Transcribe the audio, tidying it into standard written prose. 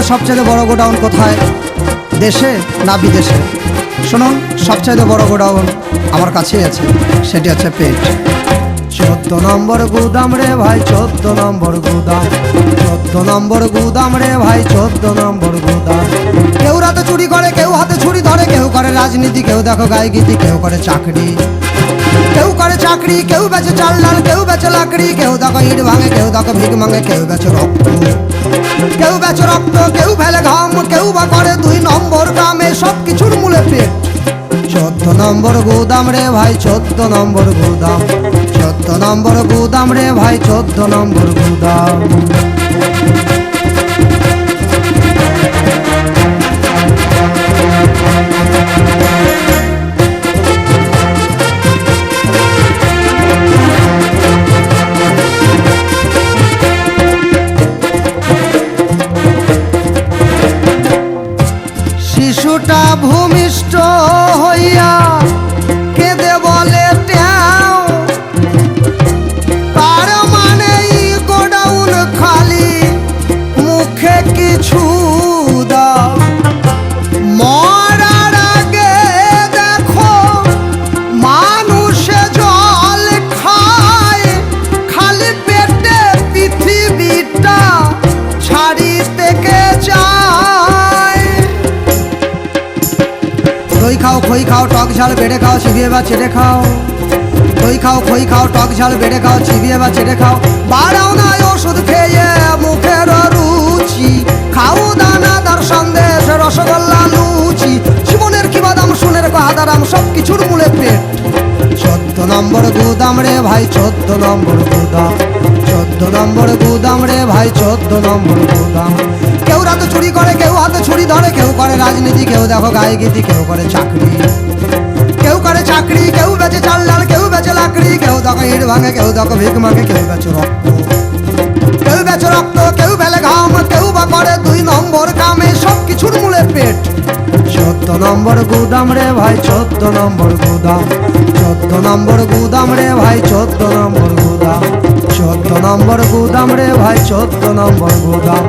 মধ্যে সবচেয়ে বড় গোডাউন কোথায়? দেশে না বিদেশে? শুনুন, সবচেয়ে বড় গোডাউন আমার কাছেই আছে, সেটি হচ্ছে পেট। 14 নম্বর গুদাম রে ভাই, 14 নম্বর গুদাম, 14 নম্বর গুদাম রে ভাই, 14 নম্বর গুদাম। কেউ রাতে চুরি করে, কেউ হাতে ছুরি ধরে, কেউ করে রাজনীতি, কেউ দেখো গায়গীতি, কেউ করে চাকরি, কেউ করে চাকরি, কেউ বেচে চাল ডাল, কেউ বেচে লাকড়ি, কেউ দেখো ইট ভাঙে, কেউ দেখো ভিক ভাঙে, কেউ বেচে রক্ত, কেউ বেচে রক্ত, কেউ ফেলে ঘাম, কেউ বা করে 2 নম্বর কামে, সব কিছুর মূলে পেট। 14 নম্বর গুদাম রে ভাই, 14 নম্বর গুদাম, 14 নম্বর গুদাম রে ভাই, 14 নম্বর গুদাম। শিশুটা ভূমিষ্ঠ হইয়া কেঁদে বলে ট্যাও, তার মানে গোডাউন খালি, মুখে কিছু দাও। মরার আগে দেখো মানুষে জল খায়, খালি পেটে পৃথিবীটা ছাড়ি থেকে যায়। দই খাও, খই খাও, টক ঝাল বেড়ে খাও, চিবিয়ে বা চেটে খাও। দই খাও, খই খাও, টক ঝাল বেড়ে খাও, চিবিয়ে বা চেটে খাও। বাড়াও না ওষুধ খেয়ে মুখের রুচি, খাও দানাদার সন্দেশ, রসগোল্লা, লুচি। জীবনের কি বাদাম, শুনে রেখো হাদারাম, সব কিছুর মূলে পেট। 14 নম্বর গুদাম রে ভাই, 14 নম্বর গুদাম, 14 নম্বর গুদাম রে ভাই, 14 নম্বর গুদাম। কেউ রাতে চুরি করে, কেউ হাতে ছুরি ধরে, কেউ করে রাজনীতি, কেউ দেখো গায়গীতি, কেউ করে চাকরি, কেউ করে চাকরি, কেউ বেচে চাল ডাল, কেউ বেচে লাকড়ি, কেউ দেখো ইট ভাঙে, কেউ দেখো ভিক মাগে, কেউ বেচে রক্ত, কেউ বেচে রক্ত, কেউ ফেলে ঘাম, কেউ বা করে 2 নম্বর কামে, সব কিছুর মূলে পেট। 14 নম্বর গুদাম রে ভাই, 14 নম্বর গুদাম, 14 নম্বর গুদাম রে ভাই, 14 নম্বর গুদাম, 14 নম্বর গুদাম রে ভাই, 14 নম্বর গুদাম।